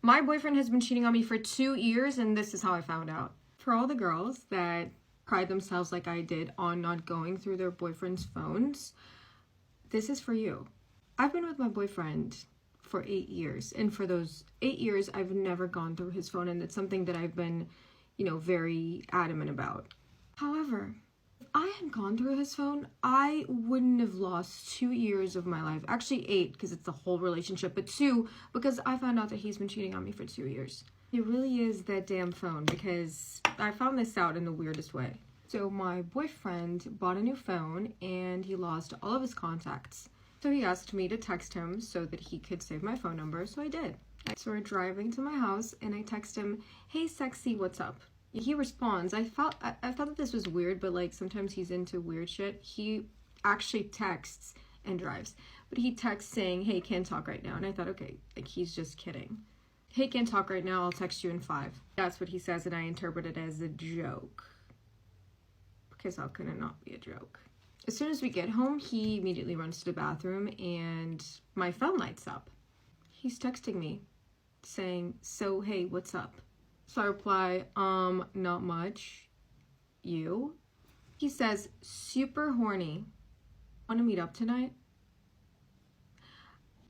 My boyfriend has been cheating on me for 2 years, and this is how I found out. For all the girls that pride themselves like I did on not going through their boyfriend's phones, this is for you. I've been with my boyfriend for 8 years, and for those 8 years, I've never gone through his phone, and it's something that I've been, very adamant about. However, if I had gone through his phone, I wouldn't have lost 2 years of my life. Actually 8, because it's the whole relationship, but 2, because I found out that he's been cheating on me for 2 years. It really is that damn phone, because I found this out in the weirdest way. So my boyfriend bought a new phone, and he lost all of his contacts. So he asked me to text him so that he could save my phone number, so I did. So we're driving to my house, and I text him, "Hey sexy, what's up?" He responds. I thought that this was weird, but like sometimes he's into weird shit. He actually texts and drives, but he texts saying, "Hey, can't talk right now." And I thought, okay, like he's just kidding. "Hey, can't talk right now, I'll text you in 5. That's what he says, and I interpret it as a joke. Because how could it not be a joke? As soon as we get home, he immediately runs to the bathroom, and my phone lights up. He's texting me, saying, "So, hey, what's up?" So I reply, not much. You? He says, "Super horny. Want to meet up tonight?"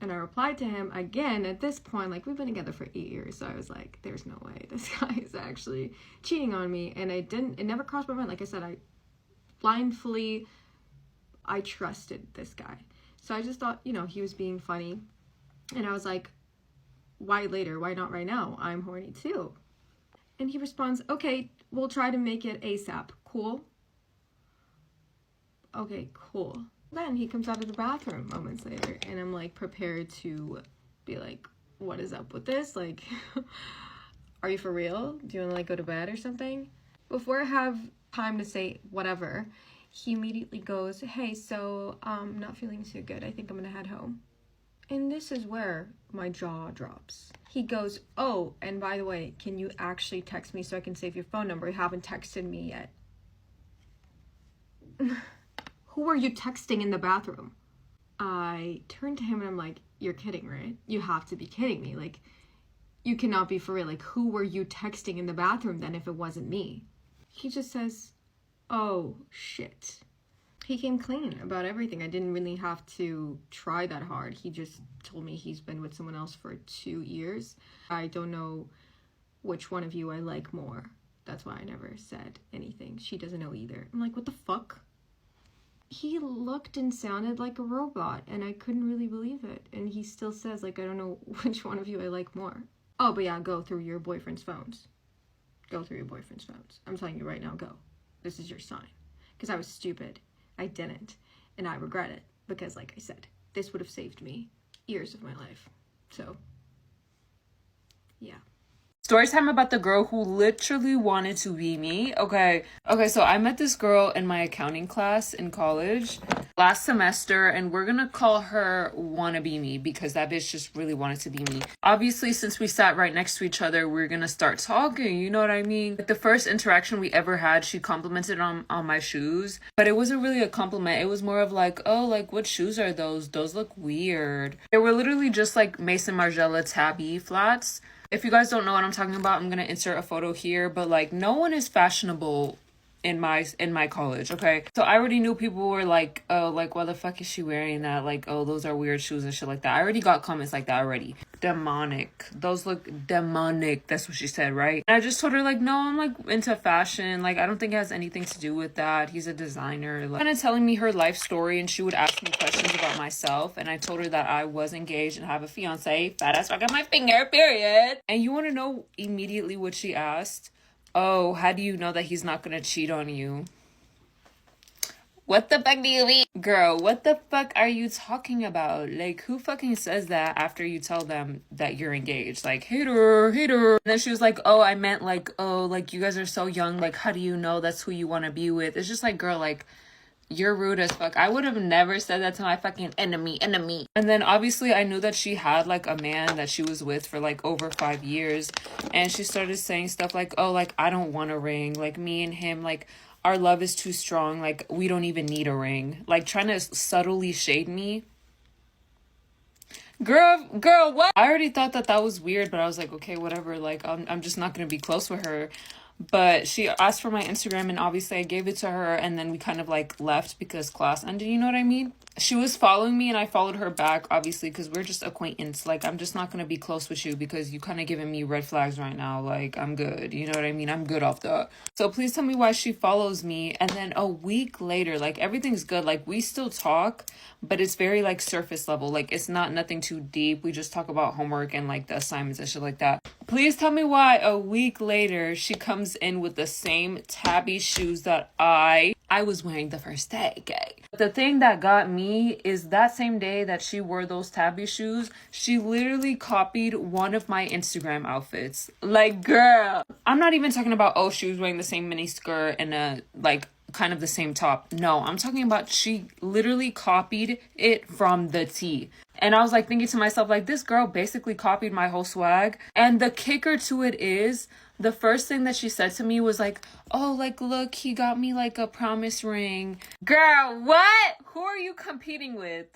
And I replied to him again. At this point, like, we've been together for 8 years, so I was like, there's no way this guy is actually cheating on me. And it never crossed my mind. Like I said, I trusted this guy. So I just thought, he was being funny. And I was like, why later? Why not right now? I'm horny too. And he responds, "Okay, we'll try to make it ASAP. Cool?" Okay, cool. Then he comes out of the bathroom moments later, and I'm like prepared to be like, what is up with this? Like, are you for real? Do you want to like go to bed or something? Before I have time to say whatever, he immediately goes, "Hey, so I'm not feeling too good. I think I'm gonna head home." And this is where my jaw drops. He goes, "Oh, and by the way, can you actually text me so I can save your phone number? You haven't texted me yet." Who are you texting in the bathroom? I turned to him and I'm like, you're kidding, right? You have to be kidding me. Like, you cannot be for real. Like, who were you texting in the bathroom then if it wasn't me? He just says, "Oh, shit." He came clean about everything. I didn't really have to try that hard. He just told me he's been with someone else for 2 years. I don't know which one of you I like more. That's why I never said anything. She doesn't know either. I'm like, what the fuck? He looked and sounded like a robot, and I couldn't really believe it. And he still says, like, I don't know which one of you I like more. Oh, but yeah, go through your boyfriend's phones. Go through your boyfriend's phones. I'm telling you right now, go. This is your sign. Because I was stupid. I didn't, and I regret it, because like I said, this would have saved me years of my life. So, yeah. Story time about the girl who literally wanted to be me. Okay, so I met this girl in my accounting class in college last semester, and we're gonna call her Wanna Be Me because that bitch just really wanted to be me. Obviously, since we sat right next to each other, we're gonna start talking, you know what I mean? Like, the first interaction we ever had, she complimented on my shoes, but it wasn't really a compliment. It was more of like, "Oh, like, what shoes are those? Those look weird." They were literally just like Mason Margiela tabby flats. If you guys don't know what I'm talking about, I'm gonna insert a photo here, but like, no one is fashionable in my college, okay? So I already knew people were like, "Oh, like, why the fuck is she wearing that? Like, oh, those are weird shoes and shit like that." I already got comments like that already. Demonic. Those look demonic. That's what she said, right? And I just told her like, no, I'm like into fashion. Like, I don't think it has anything to do with that. He's a designer. Like, kind of telling me her life story, and she would ask me questions about myself. And I told her that I was engaged and have a fiance. Fat ass fuck on my finger, period. And you want to know immediately what she asked? "Oh, how do you know that he's not gonna cheat on you?" What the fuck do you mean? Girl, what the fuck are you talking about? Like, who fucking says that after you tell them that you're engaged? Like, hater. And then she was like, "Oh, I meant like, oh, like, you guys are so young. Like, how do you know that's who you want to be with?" It's just like, girl, like, you're rude as fuck. I would have never said that to my fucking enemy. And then obviously I knew that she had like a man that she was with for like over 5 years. And she started saying stuff like, "Oh, like, I don't want a ring. Like, me and him, like, our love is too strong. Like, we don't even need a ring." Like, trying to subtly shade me. Girl, what? I already thought that was weird, but I was like, okay, whatever. Like, I'm just not gonna be close with her. But she asked for my Instagram, and obviously I gave it to her, and then we kind of like left because class ended, you know what I mean? She was following me and I followed her back, obviously, because we're just acquaintance. Like, I'm just not gonna be close with you because you kind of giving me red flags right now. Like, I'm good, you know what I mean? I'm good off that. So please tell me why she follows me. And then a week later, like, everything's good. Like, we still talk, but it's very like surface level. Like, it's not nothing too deep. We just talk about homework and like the assignments and shit like that. Please tell me why a week later she comes in with the same tabby shoes that I was wearing the first day, okay? The thing that got me is that same day that she wore those tabby shoes, she literally copied one of my Instagram outfits. Like, girl, I'm not even talking about, oh, she was wearing the same mini skirt and a like kind of the same top. No, I'm talking about she literally copied it from the T. And I was like thinking to myself, like, this girl basically copied my whole swag. And the kicker to it is, the first thing that she said to me was like, oh, like, look, he got me like a promise ring. Girl, what? Who are you competing with?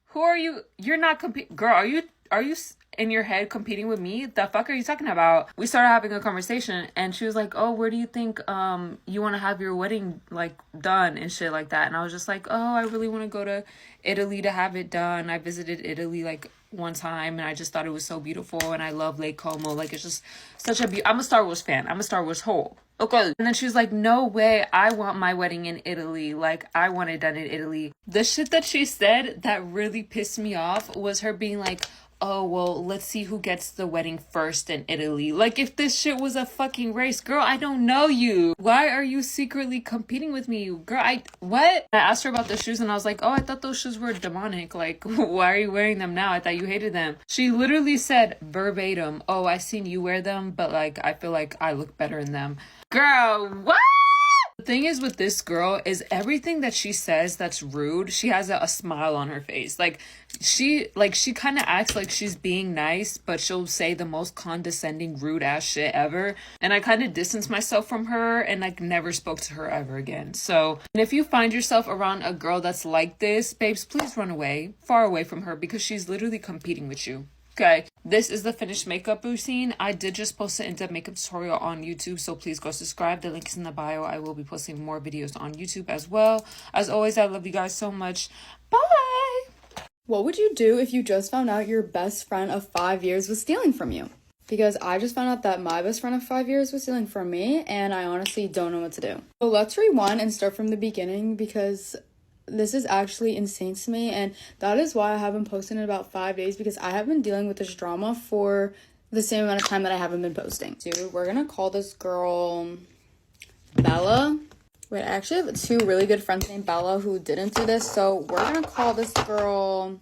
Who are you? You're not competing. Girl, are you in your head competing with me? The fuck are you talking about? We started having a conversation and she was like, oh, where do you think you want to have your wedding like done and shit like that? And I was just like, oh, I really want to go to Italy to have it done. I visited Italy like one time and I just thought it was so beautiful and I love Lake Como. Like, it's just such a I'm a Star Wars fan. I'm a Star Wars whole. Okay. And then she was like, no way, I want my wedding in Italy. Like, I want it done in Italy. The shit that she said that really pissed me off was her being like, oh, well, let's see who gets the wedding first in Italy. Like, if this shit was a fucking race, girl, I don't know you. Why are you secretly competing with me? Girl, what? I asked her about the shoes and I was like, oh, I thought those shoes were demonic. Like, why are you wearing them now? I thought you hated them. She literally said verbatim, oh, I seen you wear them, but like, I feel like I look better in them. Girl, what? The thing is with this girl is everything that she says that's rude, she has a smile on her face. She kind of acts like she's being nice, but she'll say the most condescending, rude ass shit ever. And I kind of distanced myself from her and like never spoke to her ever again. So, and if you find yourself around a girl that's like this, babes, please run away, far away from her, because she's literally competing with you. Okay, this is the finished makeup routine. I did just post an in-depth makeup tutorial on YouTube, so please go subscribe. The link is in the bio. I will be posting more videos on YouTube as well. As always, I love you guys so much. Bye! What would you do if you just found out your best friend of 5 years was stealing from you? Because I just found out that my best friend of 5 years was stealing from me, and I honestly don't know what to do. So let's rewind and start from the beginning, because this is actually insane to me, and that is why I haven't posted in about 5 days, because I have been dealing with this drama for the same amount of time that I haven't been posting. Dude, we're gonna call this girl Bella. Wait, I actually have two really good friends named Bella who didn't do this, so we're gonna call this girl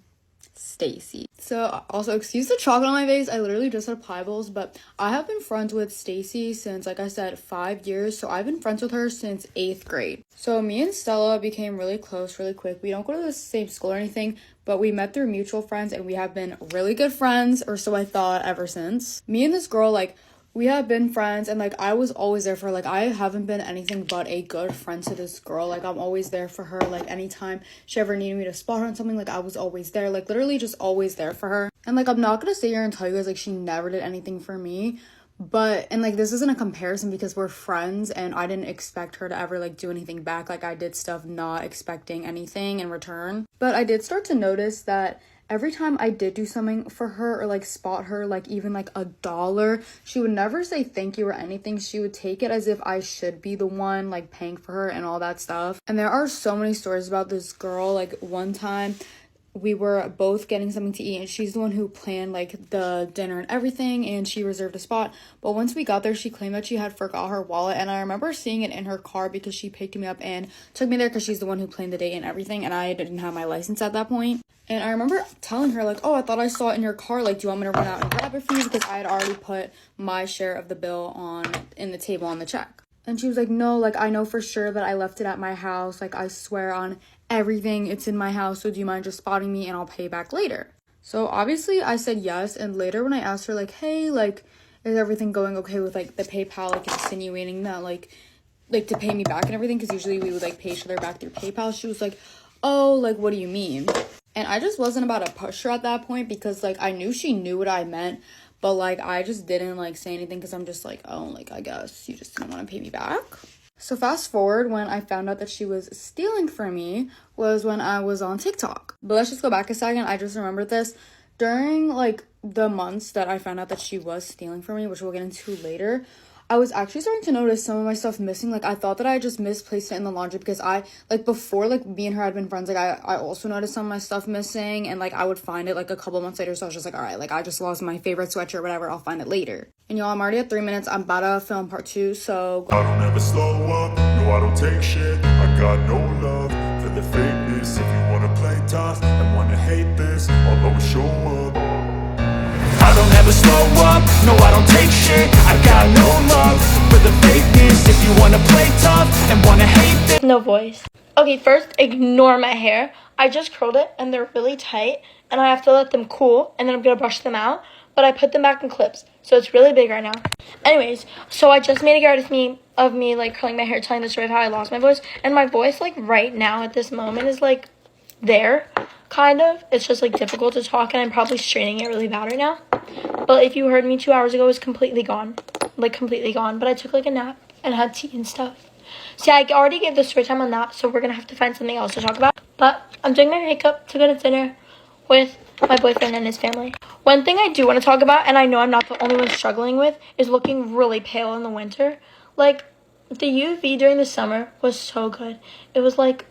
Stacy. So also, excuse the chocolate on my face, I literally just had pie bowls, but I have been friends with Stacy since, like I said, 5 years. So I've been friends with her since 8th grade. So me and Stella became really close really quick. We don't go to the same school or anything, but we met through mutual friends and we have been really good friends, or so I thought, ever since. Me and this girl, like, we have been friends, and like I was always there for her. Like, I haven't been anything but a good friend to this girl. Like, I'm always there for her. Like, anytime she ever needed me to spot her on something, like I was always there. Like, literally just always there for her. And like, I'm not gonna sit here and tell you guys like she never did anything for me, but, and like, this isn't a comparison because we're friends and I didn't expect her to ever like do anything back. Like, I did stuff not expecting anything in return, but I did start to notice that every time I did do something for her or like spot her, like even like $1, she would never say thank you or anything. She would take it as if I should be the one like paying for her and all that stuff. And there are so many stories about this girl. Like, one time we were both getting something to eat and she's the one who planned like the dinner and everything, and she reserved a spot. But once we got there, she claimed that she had forgot her wallet, and I remember seeing it in her car because she picked me up and took me there because she's the one who planned the date and everything, and I didn't have my license at that point. And I remember telling her like, oh, I thought I saw it in your car, like, do you want me to run out and grab it for you? Because I had already put my share of the bill in the table on the check. And she was like, no, like, I know for sure that I left it at my house. Like, I swear on everything, it's in my house. So do you mind just spotting me and I'll pay back later? So obviously I said yes. And later when I asked her like, hey, like, is everything going okay with like the PayPal, like insinuating that like to pay me back and everything, because usually we would like pay each other back through PayPal, she was like, oh, like, what do you mean? And I just wasn't about to push her at that point because, like, I knew she knew what I meant. But, like, I just didn't, like, say anything because I'm just like, oh, like, I guess you just didn't want to pay me back. So fast forward, when I found out that she was stealing from me was when I was on TikTok. But let's just go back a second. I just remembered this. During, like, the months that I found out that she was stealing from me, which we'll get into later, I was actually starting to notice some of my stuff missing. Like, I thought that I just misplaced it in the laundry because I, like, before, like, me and her had been friends, like, I also noticed some of my stuff missing, and, like, I would find it, like, a couple months later, so I was just like, all right, like, I just lost my favorite sweatshirt, whatever, I'll find it later. And y'all, I'm already at 3 minutes. I'm about to film part 2, so... I don't ever slow up, no, I don't take shit. I got no love for the fakeness. If you wanna play tough and wanna hate this, I'll always show up. I don't ever slow up, no, I don't take shit. I got no love for the fakeness. If you wanna play tough and wanna hate this. No voice. Okay, first, ignore my hair. I just curled it, and they're really tight, and I have to let them cool, and then I'm gonna brush them out, but I put them back in clips, so it's really big right now. Anyways, so I just made a garden of me, like, curling my hair, telling the story of how I lost my voice, and my voice, like, right now at this moment is, like, there, kind of. It's just, like, difficult to talk, and I'm probably straining it really bad right now. But if you heard me 2 hours ago, it was completely gone. Like, completely gone. But I took, like, a nap and had tea and stuff. See, I already gave the story time on that, so we're going to have to find something else to talk about. But I'm doing my makeup to go to dinner with my boyfriend and his family. One thing I do want to talk about, and I know I'm not the only one struggling with, is looking really pale in the winter. Like, the UV during the summer was so good. It was like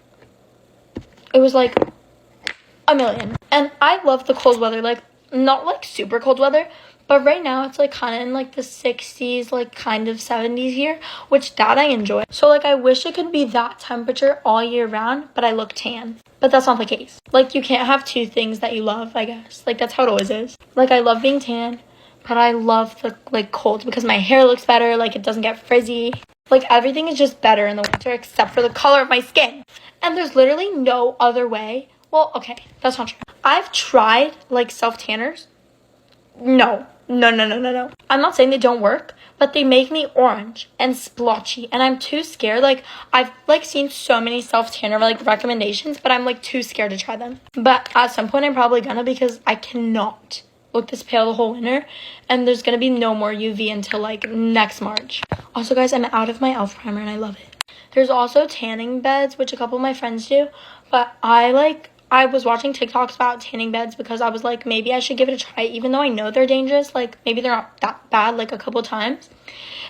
a million. And I love the cold weather, like, not like super cold weather, but right now it's like kind of in like the 60s, like kind of 70s here, which that I enjoy. So like I wish it could be that temperature all year round, but I look tan. But that's not the case. Like, you can't have two things that you love, I guess. Like, that's how it always is. Like, I love being tan, but I love the like cold because my hair looks better, like it doesn't get frizzy. Like, everything is just better in the winter except for the color of my skin. And there's literally no other way. Well, okay, that's not true. I've tried, like, self-tanners. No. I'm not saying they don't work, but they make me orange and splotchy, and I'm too scared. Like, I've, like, seen so many self-tanner, like, recommendations, but I'm, like, too scared to try them. But at some point, I'm probably gonna, because I cannot look this pale the whole winter, and there's gonna be no more UV until, like, next March. Also, guys, I'm out of my e.l.f. primer, and I love it. There's also tanning beds, which a couple of my friends do, but I was watching TikToks about tanning beds because I was like, maybe I should give it a try, even though I know they're dangerous. Like, maybe they're not that bad, like, a couple times.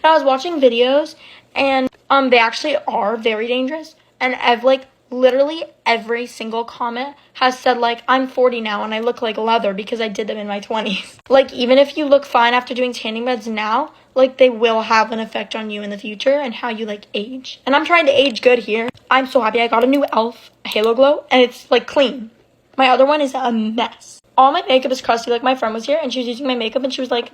And I was watching videos, and they actually are very dangerous. And I've, like, literally every single comment has said, like, I'm 40 now and I look like leather because I did them in my 20s. Like, even if you look fine after doing tanning beds now, like, they will have an effect on you in the future and how you, like, age. And I'm trying to age good here. I'm so happy I got a new e.l.f. Halo Glow, and it's, like, clean. My other one is a mess. All my makeup is crusty. Like, my friend was here, and she was using my makeup, and she was like,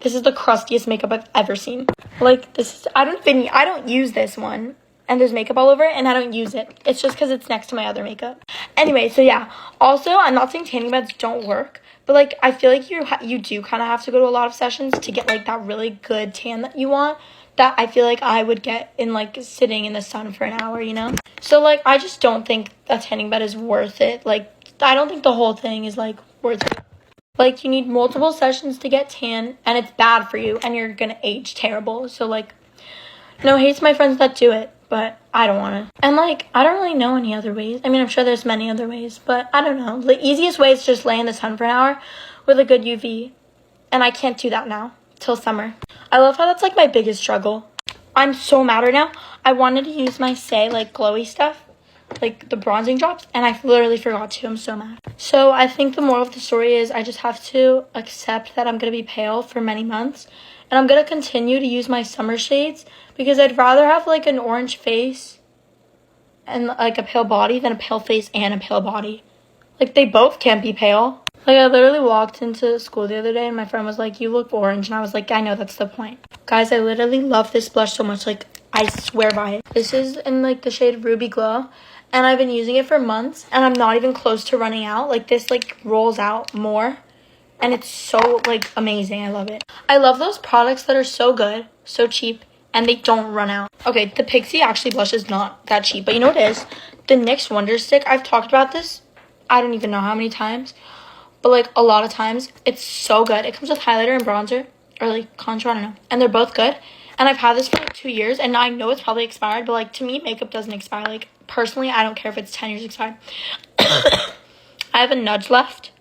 this is the crustiest makeup I've ever seen. Like, I don't use this one, and there's makeup all over it, and I don't use it. It's just because it's next to my other makeup. Anyway, so yeah. Also, I'm not saying tanning beds don't work, but, like, I feel like you do kind of have to go to a lot of sessions to get, like, that really good tan that you want, that I feel like I would get in, like, sitting in the sun for an hour, you know? So, like, I just don't think a tanning bed is worth it. Like, I don't think the whole thing is, like, worth it. Like, you need multiple sessions to get tan, and it's bad for you, and you're gonna age terrible. So, like, no hate to my friends that do it, but I don't want to. And, like, I don't really know any other ways. I mean, I'm sure there's many other ways, but I don't know. The easiest way is just lay in the sun for an hour with a good UV, and I can't do that now till summer. I love how that's, like, my biggest struggle. I'm so mad right now. I wanted to use my like, glowy stuff, like the bronzing drops, and I literally forgot to. I'm so mad. So I think the moral of the story is I just have to accept that I'm going to be pale for many months, and I'm going to continue to use my summer shades because I'd rather have, like, an orange face and, like, a pale body than a pale face and a pale body. Like, they both can't be pale. Like, I literally walked into school the other day, and my friend was like, you look orange, and I was like, I know, that's the point. Guys, I literally love this blush so much, like, I swear by it. This is in, like, the shade Ruby Glow, and I've been using it for months, and I'm not even close to running out. Like, this, like, rolls out more, and it's so, like, amazing. I love it. I love those products that are so good, so cheap, and they don't run out. Okay, the Pixie actually blush is not that cheap, but you know what it is? The NYX Wonder Stick, I've talked about this I don't even know how many times, but like a lot of times. It's so good. It comes with highlighter and bronzer, or like contour, I don't know, and they're both good. And I've had this for like 2 years, and I know it's probably expired, but like to me, makeup doesn't expire. Like personally, I don't care if it's 10 years expired. I have a nudge left,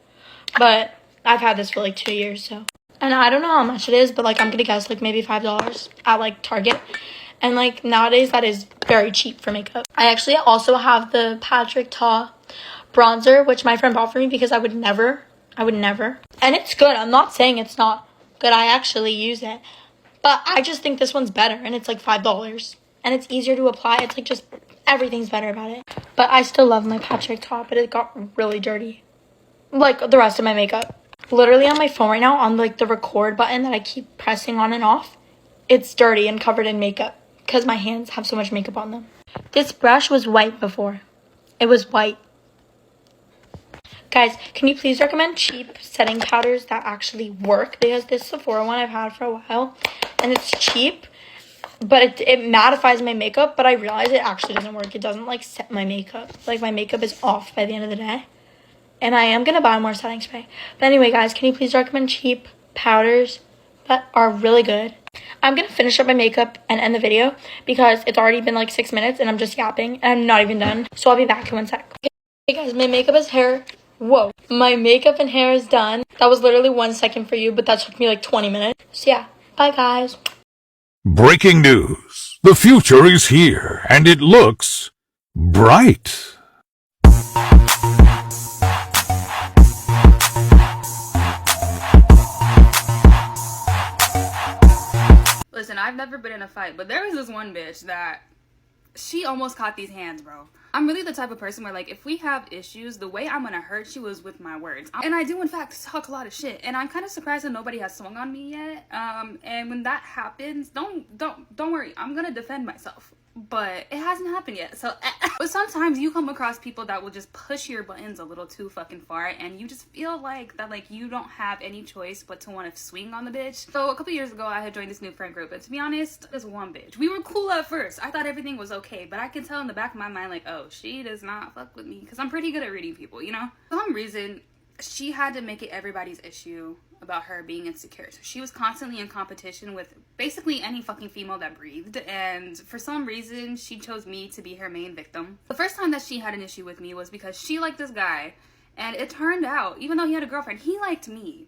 but I've had this for like 2 years, so. And I don't know how much it is, but like I'm gonna guess like maybe $5 at like Target. And like nowadays that is very cheap for makeup. I actually also have the Patrick Ta bronzer, which my friend bought for me because I would never. And it's good. I'm not saying it's not good. I actually use it. But I just think this one's better, and it's like $5. And it's easier to apply. It's like just everything's better about it. But I still love my Patrick Ta, but it got really dirty. Like the rest of my makeup. Literally on my phone right now, on like the record button that I keep pressing on and off, it's dirty and covered in makeup because my hands have so much makeup on them. This brush was white before. It was white. Guys, can you please recommend cheap setting powders that actually work? Because this Sephora one I've had for a while, and it's cheap, but it mattifies my makeup, but I realize it actually doesn't work. It doesn't like set my makeup. Like my makeup is off by the end of the day. And I am going to buy more setting spray. But anyway, guys, can you please recommend cheap powders that are really good? I'm going to finish up my makeup and end the video because it's already been like 6 minutes and I'm just yapping and I'm not even done. So I'll be back in 1 sec. Hey guys, my makeup and hair. Whoa. My makeup and hair is done. That was literally 1 second for you, but that took me like 20 minutes. So yeah, bye guys. Breaking news. The future is here, and it looks bright. Listen, I've never been in a fight, but there was this one bitch that she almost caught these hands, bro. I'm really the type of person where, like, if we have issues, the way I'm gonna hurt you is with my words. And I do, in fact, talk a lot of shit. And I'm kind of surprised that nobody has swung on me yet. And when that happens, don't worry. I'm gonna defend myself. But it hasn't happened yet. So, but sometimes you come across people that will just push your buttons a little too fucking far, and you just feel like that, like, you don't have any choice but to want to swing on the bitch. So a couple years ago, I had joined this new friend group, and to be honest, this one bitch, we were cool at first. I thought everything was okay, but I can tell in the back of my mind, like, oh, she does not fuck with me, because I'm pretty good at reading people, you know? For some reason, she had to make it everybody's issue about her being insecure. So she was constantly in competition with basically any fucking female that breathed, and for some reason she chose me to be her main victim. The first time that she had an issue with me was because she liked this guy, and it turned out, even though he had a girlfriend, he liked me.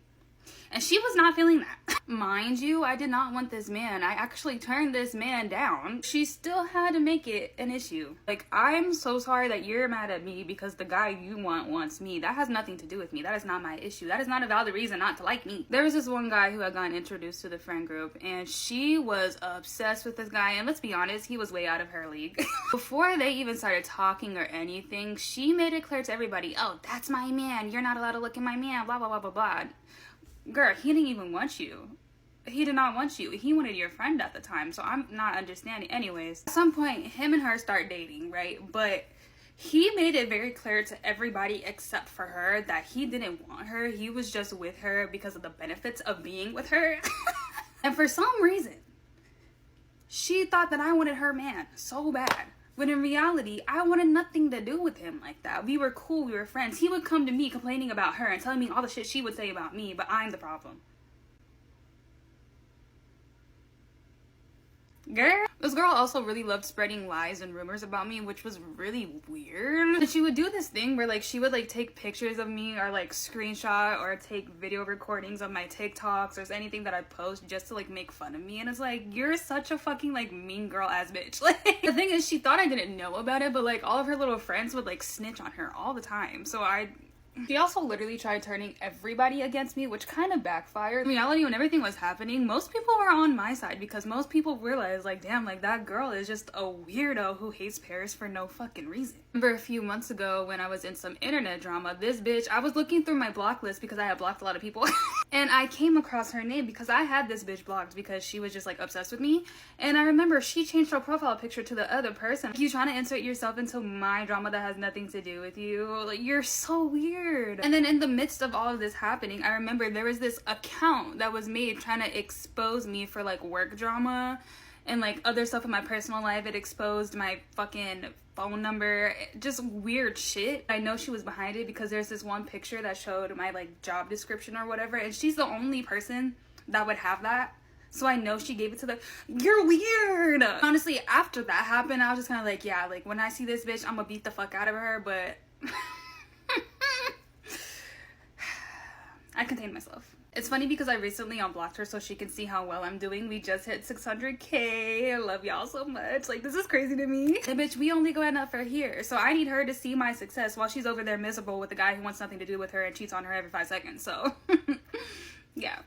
And she was not feeling that. Mind you, I did not want this man. I actually turned this man down. She still had to make it an issue. Like, I'm so sorry that you're mad at me because the guy you want wants me. That has nothing to do with me. That is not my issue. That is not a valid reason not to like me. There was this one guy who had gotten introduced to the friend group, and she was obsessed with this guy. And let's be honest, he was way out of her league. Before they even started talking or anything, she made it clear to everybody, oh, that's my man. You're not allowed to look at my man, blah, blah, blah, blah, blah. Girl, he didn't even want you. He did not want you. He wanted your friend at the time, so I'm not understanding. Anyways, at some point, him and her start dating, right? But he made it very clear to everybody except for her that he didn't want her. He was just with her because of the benefits of being with her. And for some reason, she thought that I wanted her man so bad. When in reality, I wanted nothing to do with him like that. We were cool, we were friends. He would come to me complaining about her and telling me all the shit she would say about me, but I'm the problem. Girl. This girl also really loved spreading lies and rumors about me, which was really weird. And she would do this thing where, like, she would, like, take pictures of me or, like, screenshot or take video recordings of my TikToks or anything that I post just to, like, make fun of me. And it's like, you're such a fucking, like, mean girl ass bitch. Like, the thing is, she thought I didn't know about it, but, like, all of her little friends would, like, snitch on her all the time. So she also literally tried turning everybody against me, which kind of backfired. In reality, when everything was happening, most people were on my side because most people realized, like, damn, like, that girl is just a weirdo who hates Paris for no fucking reason. Remember a few months ago when I was in some internet drama, this bitch, I was looking through my block list because I had blocked a lot of people. And I came across her name because I had this bitch blocked because she was just, like, obsessed with me. And I remember she changed her profile picture to the other person. You trying to insert yourself into my drama that has nothing to do with you? Like, you're so weird. And then in the midst of all of this happening, I remember there was this account that was made trying to expose me for, like, work drama and like other stuff in my personal life. It exposed my fucking phone number, just weird shit. I know she was behind it because there's this one picture that showed my like job description or whatever, and she's the only person that would have that. So I know she gave it to the, you're weird. Honestly, after that happened, I was just kind of like, yeah, like when I see this bitch, I'm gonna beat the fuck out of her, but I contained myself. It's funny because I recently unblocked her so she can see how well I'm doing. We just hit 600K. I love y'all so much. Like, this is crazy to me. And bitch, we only go enough for here. So I need her to see my success while she's over there miserable with the guy who wants nothing to do with her and cheats on her every 5 seconds. So, yeah.